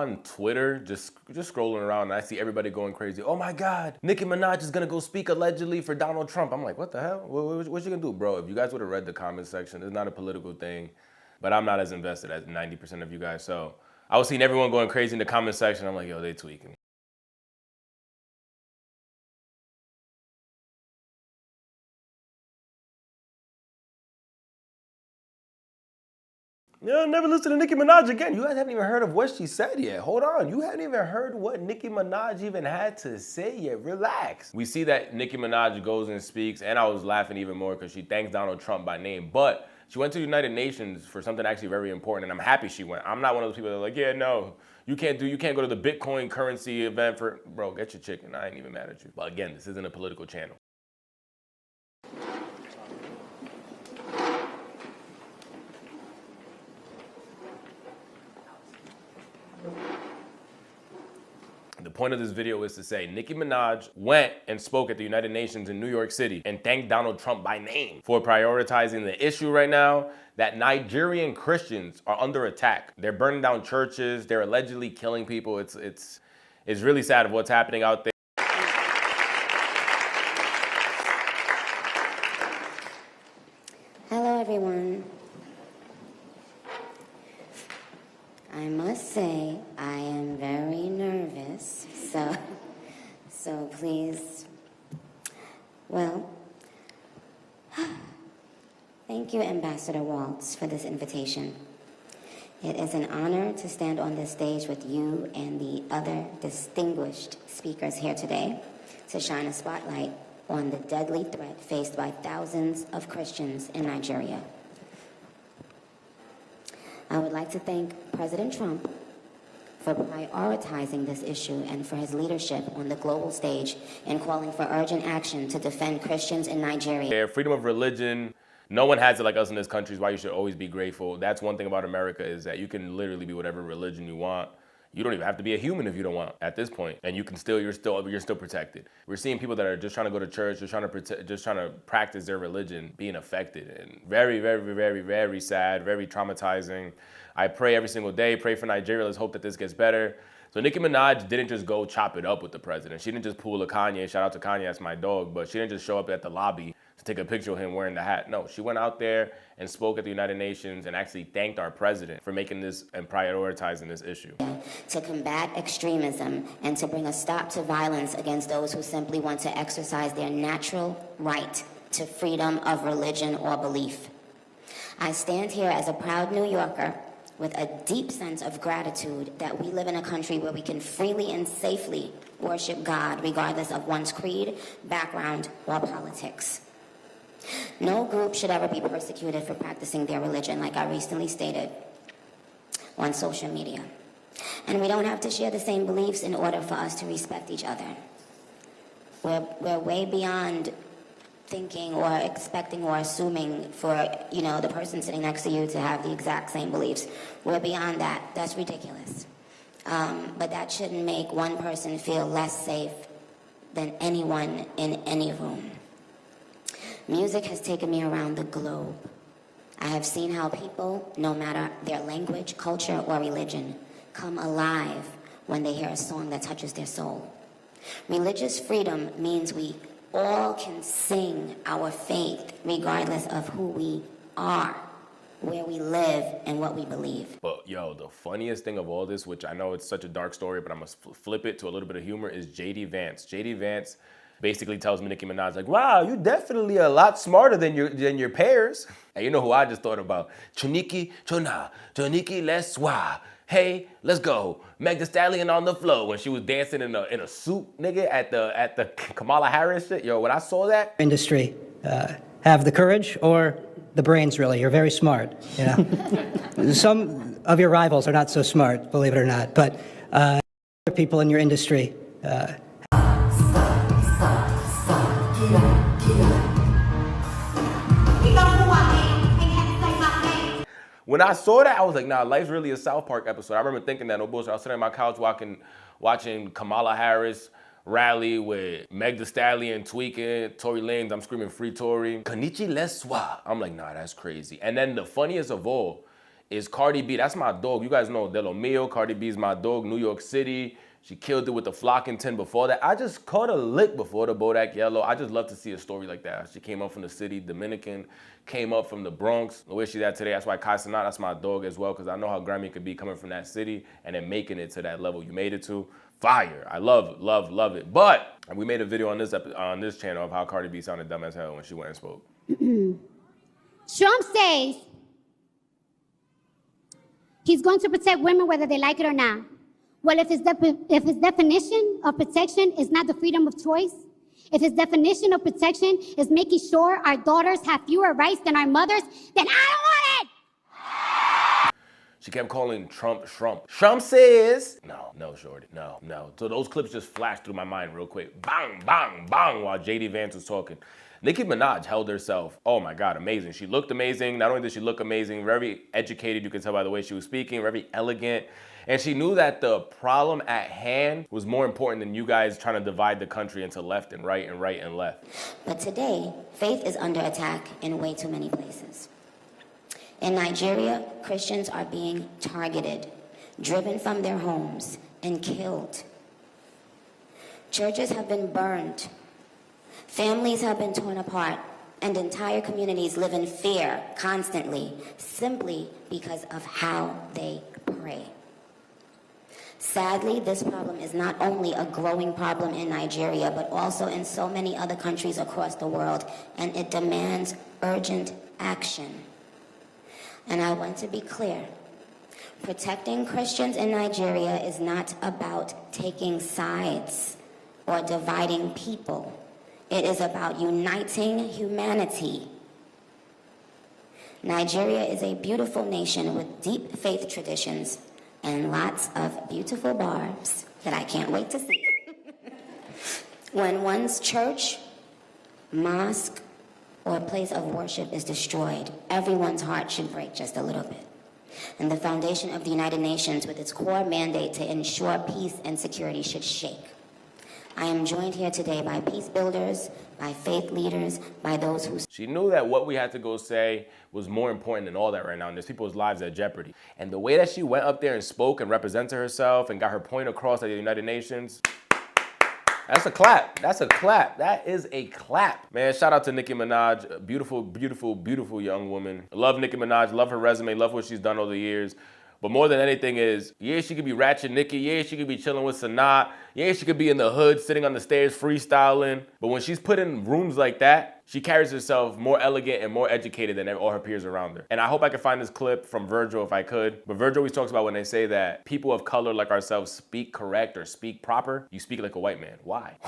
on Twitter, just scrolling around, and I see everybody going crazy. Oh my God, Nicki Minaj is gonna go speak allegedly for Donald Trump. I'm like, what the hell? What you gonna do, bro? If you guys would have read the comment section, it's not a political thing, but I'm not as invested as 90% of you guys. So I was seeing everyone going crazy in the comment section. I'm like, yo, they tweaking. Yo, never listen to Nicki Minaj again. You guys haven't even heard of what she said yet. Hold on, you haven't even heard what Nicki Minaj even had to say yet. Relax. We see that Nicki Minaj goes and speaks, and I was laughing even more because she thanks Donald Trump by name, but she went to the United Nations for something actually very important, and I'm happy she went. I'm not one of those people that are like, yeah, no, you can't go to the Bitcoin currency event for, bro, get your chicken. I ain't even mad at you. But again, this isn't a political channel. The point of this video is to say Nicki Minaj went and spoke at the United Nations in New York City and thanked Donald Trump by name for prioritizing the issue right now that Nigerian Christians are under attack. They're burning down churches. They're allegedly killing people. It's really sad of what's happening out there. Hello, everyone. I must say, I am very nervous, so please, well, thank you, Ambassador Waltz, for this invitation. It is an honor to stand on this stage with you and the other distinguished speakers here today to shine a spotlight on the deadly threat faced by thousands of Christians in Nigeria. I would like to thank President Trump for prioritizing this issue and for his leadership on the global stage and calling for urgent action to defend Christians in Nigeria. Freedom of religion, no one has it like us in this country, is why you should always be grateful. That's one thing about America, is that you can literally be whatever religion you want. You don't even have to be a human if you don't want at this point, and you can you're still protected. We're seeing people that are just trying to go to church, just trying to practice their religion, being affected, and very, very, very, very sad, very traumatizing. I pray every single day, pray for Nigeria. Let's hope that this gets better. So Nicki Minaj didn't just go chop it up with the president. She didn't just pull a Kanye. Shout out to Kanye, that's my dog. But she didn't just show up at the lobby to take a picture of him wearing the hat. No, she went out there and spoke at the United Nations and actually thanked our president for making this and prioritizing this issue. To combat extremism and to bring a stop to violence against those who simply want to exercise their natural right to freedom of religion or belief. I stand here as a proud New Yorker with a deep sense of gratitude that we live in a country where we can freely and safely worship God regardless of one's creed, background, or politics. No group should ever be persecuted for practicing their religion, like I recently stated on social media. And we don't have to share the same beliefs in order for us to respect each other. We're way beyond thinking or expecting or assuming for, the person sitting next to you to have the exact same beliefs. We're beyond that. That's ridiculous. But that shouldn't make one person feel less safe than anyone in any room. Music has taken me around the globe. I have seen how people, no matter their language, culture, or religion, come alive when they hear a song that touches their soul. Religious freedom means we all can sing our faith regardless of who we are, where we live, and what we believe. But yo, the funniest thing of all this, which I know it's such a dark story, but I'm gonna flip it to a little bit of humor, is JD Vance. JD Vance basically tells me Nicki Minaj, like, wow, you definitely a lot smarter than your peers. And you know who I just thought about? Choniki, let's wah. Hey, let's go. Meg Thee Stallion on the floor when she was dancing in a suit, nigga, at the Kamala Harris shit. Yo, when I saw that. Industry have the courage or the brains, really. You're very smart, you know. Some of your rivals are not so smart, believe it or not, but other people in your industry. When I saw that, I was like, nah, life's really a South Park episode. I remember thinking that, no bullshit. I was sitting on my couch watching Kamala Harris rally with Meg Thee Stallion tweaking, Tory Lanez, I'm screaming free Tory. Konichi Leswa. I'm like, nah, that's crazy. And then the funniest of all is Cardi B. That's my dog. You guys know De Lo Mio. Cardi B's my dog. New York City. She killed it with the Flockington before that. I just caught a lick before the Bodak Yellow. I just love to see a story like that. She came up from the city, Dominican, came up from the Bronx. Where she's at today, that's why Kai Cenat, that's my dog as well, because I know how Grammy could be coming from that city and then making it to that level you made it to. Fire. I love it. But we made a video on this channel of how Cardi B sounded dumb as hell when she went and spoke. Trump says he's going to protect women whether they like it or not. Well, if his definition of protection is not the freedom of choice, if his definition of protection is making sure our daughters have fewer rights than our mothers, then I don't want it! She kept calling Trump Shrump. Trump says, no, shorty, no. So those clips just flashed through my mind real quick. Bang, bang, bang, while JD Vance was talking. Nicki Minaj held herself, oh my God, amazing. She looked amazing. Not only did she look amazing, very educated, you can tell by the way she was speaking, very elegant. And she knew that the problem at hand was more important than you guys trying to divide the country into left and right and right and left. But today, faith is under attack in way too many places. In Nigeria, Christians are being targeted, driven from their homes, and killed. Churches have been burned. Families have been torn apart, and entire communities live in fear constantly, simply because of how they pray. Sadly, this problem is not only a growing problem in Nigeria, but also in so many other countries across the world, and it demands urgent action. And I want to be clear. Protecting Christians in Nigeria is not about taking sides or dividing people. It is about uniting humanity. Nigeria is a beautiful nation with deep faith traditions and lots of beautiful barbs that I can't wait to see. When one's church, mosque, or place of worship is destroyed, everyone's heart should break just a little bit. And the foundation of the United Nations, with its core mandate to ensure peace and security, should shake. I am joined here today by peace builders, by faith leaders, by those who... She knew that what we had to go say was more important than all that right now, and there's people's lives at jeopardy. And the way that she went up there and spoke and represented herself and got her point across at the United Nations, that's a clap. That's a clap. That is a clap. Man, shout out to Nicki Minaj. A beautiful, beautiful, beautiful young woman. I love Nicki Minaj, love her resume, love what she's done over the years. But more than anything is, yeah, she could be Ratchet Nicki. Yeah, she could be chilling with Sanaa. Yeah, she could be in the hood, sitting on the stairs, freestyling. But when she's put in rooms like that, she carries herself more elegant and more educated than all her peers around her. And I hope I can find this clip from Virgil if I could. But Virgil always talks about when they say that people of color like ourselves speak correct or speak proper, you speak like a white man. Why?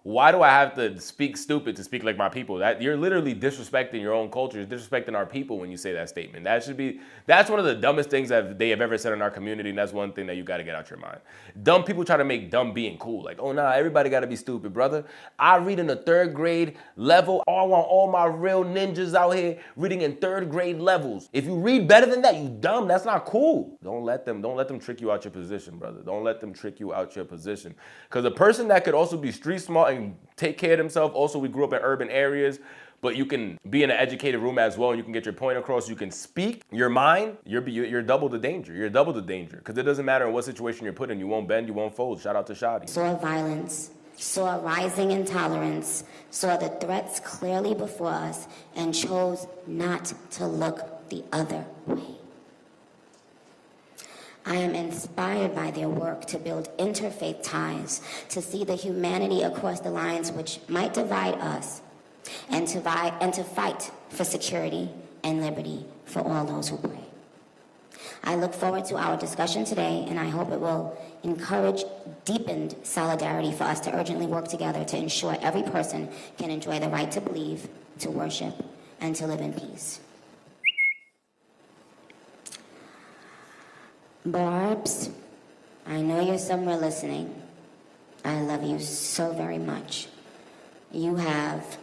Why do I have to speak stupid to speak like my people? That you're literally disrespecting your own culture, you're disrespecting our people when you say that statement. That's one of the dumbest things that they have ever said in our community, and that's one thing that you gotta get out your mind. Dumb people try to make dumb being cool. Like, oh nah, everybody gotta be stupid, brother. I read in the 3rd grade level. I want all my real ninjas out here reading in 3rd grade levels. If you read better than that, you dumb. That's not cool. Don't let them trick you out your position, brother. Don't let them trick you out your position. Because a person that could also be street smart and take care of themselves. Also, we grew up in urban areas, but you can be in an educated room as well, and you can get your point across. You can speak your mind. You're double the danger. You're double the danger, because it doesn't matter in what situation you're put in. You won't bend, you won't fold. Shout out to Shadi. Saw violence, saw rising intolerance, saw the threats clearly before us, and chose not to look the other way. I am inspired by their work to build interfaith ties, to see the humanity across the lines which might divide us, and to fight for security and liberty for all those who pray. I look forward to our discussion today, and I hope it will encourage deepened solidarity for us to urgently work together to ensure every person can enjoy the right to believe, to worship, and to live in peace. Barbs, I know you're somewhere listening. I love you so very much. You have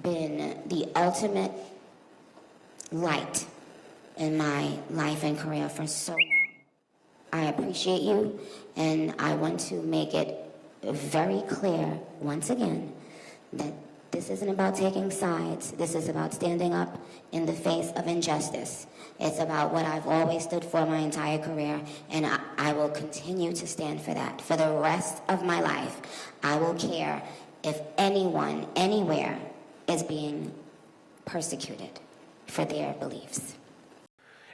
been the ultimate light in my life and career for so long. I appreciate you, and I want to make it very clear once again that This isn't about taking sides. This is about standing up in the face of injustice. It's about what I've always stood for my entire career, and I will continue to stand for that. For the rest of my life, I will care if anyone, anywhere, is being persecuted for their beliefs.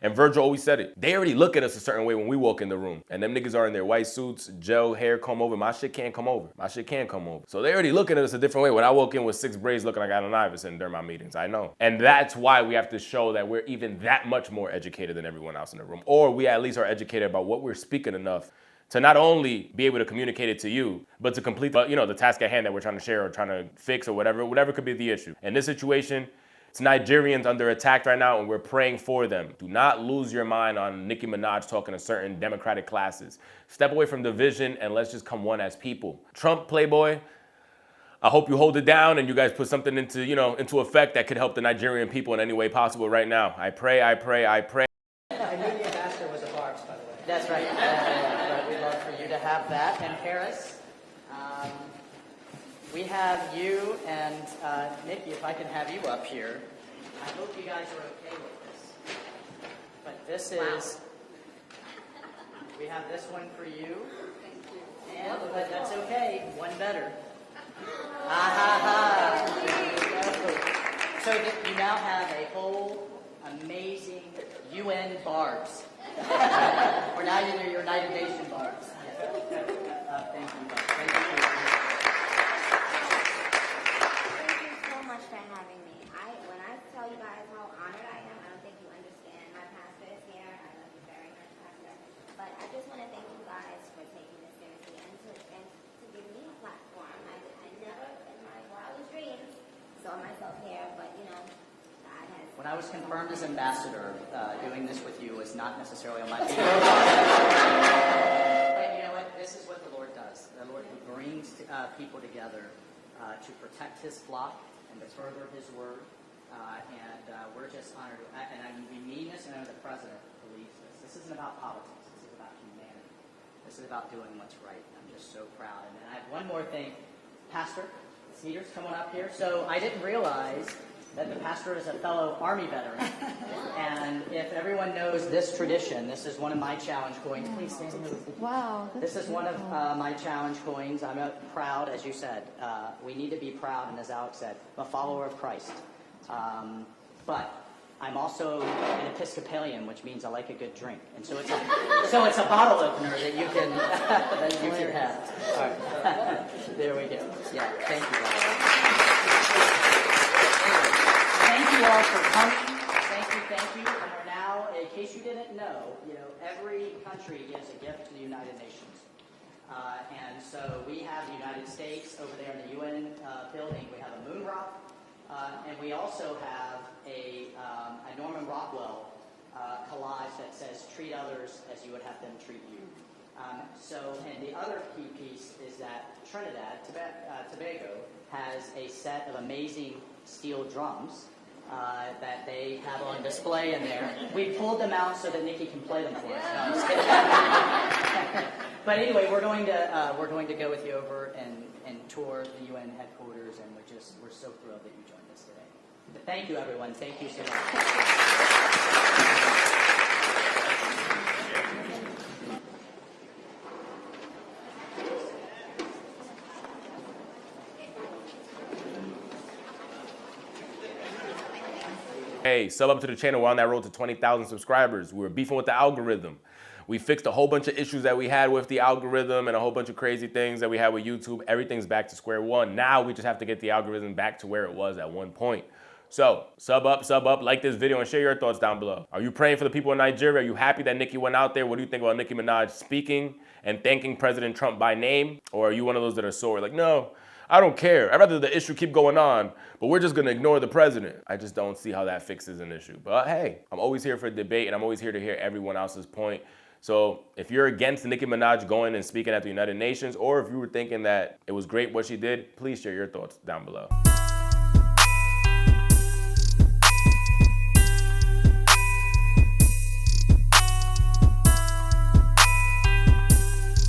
And Virgil always said it. They already look at us a certain way when we walk in the room. And them niggas are in their white suits, gel, hair, comb over. My shit can't come over. My shit can't come over. So they already looking at us a different way. When I walk in with 6 braids looking like Allen Iverson during my meetings, I know. And that's why we have to show that we're even that much more educated than everyone else in the room. Or we at least are educated about what we're speaking enough to not only be able to communicate it to you, but to complete the task at hand that we're trying to share or trying to fix or whatever could be the issue. In this situation, it's Nigerians under attack right now, and we're praying for them. Do not lose your mind on Nicki Minaj talking to certain Democratic classes. Step away from division and let's just come one as people. Trump, Playboy, I hope you hold it down and you guys put something into effect that could help the Nigerian people in any way possible right now. I pray, I pray, I pray. I knew the ambassador was a Barb's, by the way. That's right. But we'd love for you to have that. And Paris, we have you and Nicki, if I can have you up here. I hope you guys are okay with this. But this is, we have this one for you. And, but that's okay, one better. So that you now have a whole amazing UN Barbs. We're now in your United Nations Barbs. Thank you. Thank you. For having me. When I tell you guys how honored I am, I don't think you understand. My pastor is here. I love you very much, Pastor. But I just want to thank you guys for taking this seriously and to give me a platform. I never in my wildest dreams saw myself here, but God has. When I was confirmed as ambassador, doing this with you was not necessarily on my team. But you know what? This is what the Lord does. The Lord brings people together to protect His flock and to further His word, and we're just honored. And we mean this, and I know the President believes this. This isn't about politics. This is about humanity. This is about doing what's right. I'm just so proud. And then I have one more thing. Pastor Cedars, come on up here. So I didn't realize that the pastor is a fellow Army veteran. And if everyone knows this tradition, this is one of my challenge coins. Please stand here with me. Wow. This is one of my challenge coins. I'm proud, as you said. We need to be proud, and as Alex said, I'm a follower of Christ. But I'm also an Episcopalian, which means I like a good drink. And so it's a bottle opener that you can have. All right. There we go. Yeah, thank you guys. Thank you all for coming. Thank you. And we're now, in case you didn't know, every country gives a gift to the United Nations. And so we have the United States over there in the UN building. We have a moon rock. And we also have a Norman Rockwell collage that says, treat others as you would have them treat you. And the other key piece is that Trinidad, Tobago, has a set of amazing steel drums that they have on display in there. We pulled them out so that Nicki can play them for us. No, I'm just kidding. But anyway, we're going to go with you over and tour the UN headquarters, and we're so thrilled that you joined us today. But thank you, everyone. Thank you so much. Hey, sub up to the channel. We're on that road to 20,000 subscribers. We were beefing with the algorithm. We fixed a whole bunch of issues that we had with the algorithm and a whole bunch of crazy things that we had with YouTube. Everything's back to square one. Now we just have to get the algorithm back to where it was at one point. So sub up, like this video, and share your thoughts down below. Are you praying for the people in Nigeria? Are you happy that Nicki went out there? What do you think about Nicki Minaj speaking and thanking President Trump by name? Or are you one of those that are sore? Like, no, I don't care. I'd rather the issue keep going on, but we're just gonna ignore the president. I just don't see how that fixes an issue. But hey, I'm always here for a debate, and I'm always here to hear everyone else's point. So if you're against Nicki Minaj going and speaking at the United Nations, or if you were thinking that it was great what she did, please share your thoughts down below.